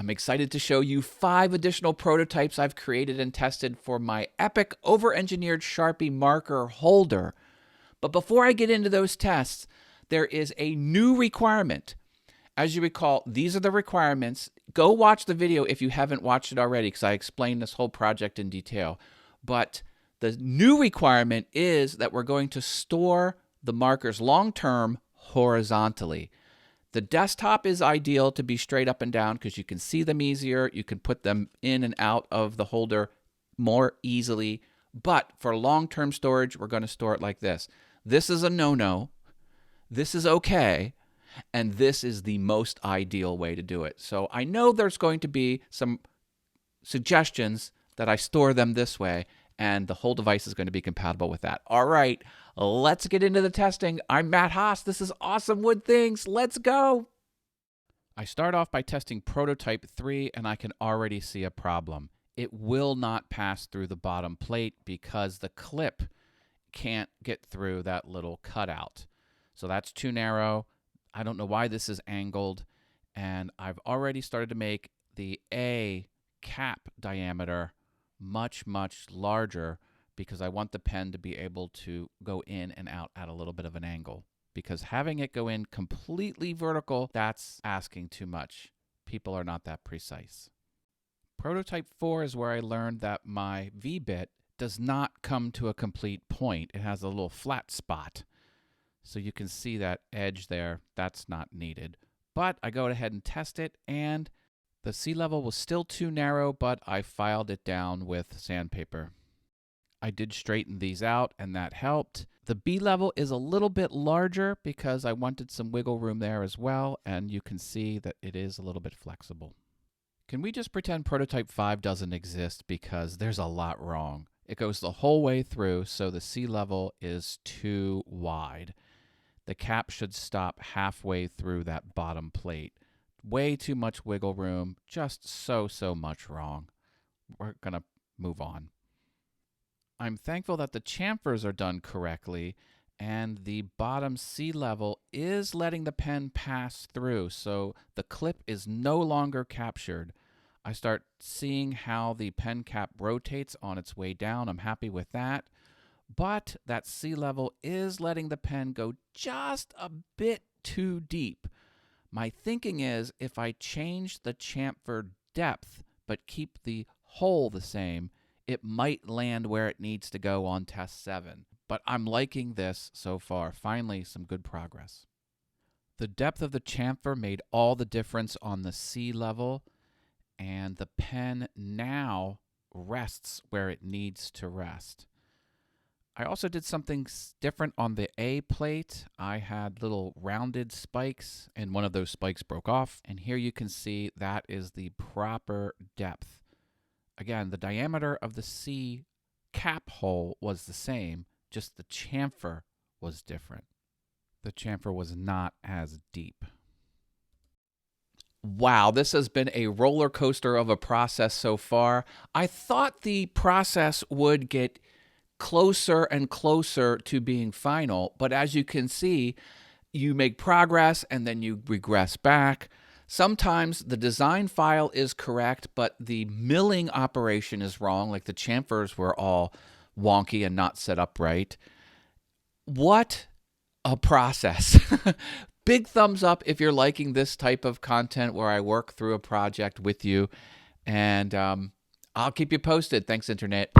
I'm excited to show you 5 additional prototypes I've created and tested for my epic over-engineered Sharpie marker holder. But before I get into those tests, there is a new requirement. As you recall, these are the requirements. Go watch the video if you haven't watched it already, because I explained this whole project in detail. But the new requirement is that we're going to store the markers long-term horizontally. The desktop is ideal to be straight up and down because you can see them easier. You can put them in and out of the holder more easily. But for long-term storage, we're going to store it like this. This is a no-no. This is okay. And this is the most ideal way to do it. So I know there's going to be some suggestions that I store them this way, and the whole device is going to be compatible with that. All right, let's get into the testing. I'm Matt Haas. This is Awesome Wood Things. Let's go. I start off by testing prototype 3, and I can already see a problem. It will not pass through the bottom plate because the clip can't get through that little cutout. So that's too narrow. I don't know why this is angled, and I've already started to make the A cap diameter much larger because I want the pen to be able to go in and out at a little bit of an angle. Because having it go in completely vertical, that's asking too much. People are not that precise. Prototype 4 is where I learned that my V-bit does not come to a complete point. It has a little flat spot. So you can see that edge there. That's not needed. But I go ahead and test it, and the C level was still too narrow, but I filed it down with sandpaper. I did straighten these out, and that helped. The B level is a little bit larger because I wanted some wiggle room there as well, and you can see that it is a little bit flexible. Can we just pretend prototype 5 doesn't exist because there's a lot wrong? It goes the whole way through, so the C level is too wide. The cap should stop halfway through that bottom plate. Way too much wiggle room, just so much wrong. We're going to move on. I'm thankful that the chamfers are done correctly, and the bottom C level is letting the pen pass through, so the clip is no longer captured. I start seeing how the pen cap rotates on its way down. I'm happy with that. But that C level is letting the pen go just a bit too deep. My thinking is if I change the chamfer depth but keep the hole the same, it might land where it needs to go on test 7. But I'm liking this so far. Finally, some good progress. The depth of the chamfer made all the difference on the C level, and the pen now rests where it needs to rest. I also did something different on the A plate. I had little rounded spikes, and one of those spikes broke off. And here you can see that is the proper depth. Again, the diameter of the C cap hole was the same, just the chamfer was different. The chamfer was not as deep. Wow, this has been a roller coaster of a process so far. I thought the process would get closer and closer to being final, but as you can see, you make progress and then you regress back. Sometimes the design file is correct, but the milling operation is wrong, like the chamfers were all wonky and not set up right. What a process. Big thumbs up if you're liking this type of content where I work through a project with you, and I'll keep you posted. Thanks, Internet.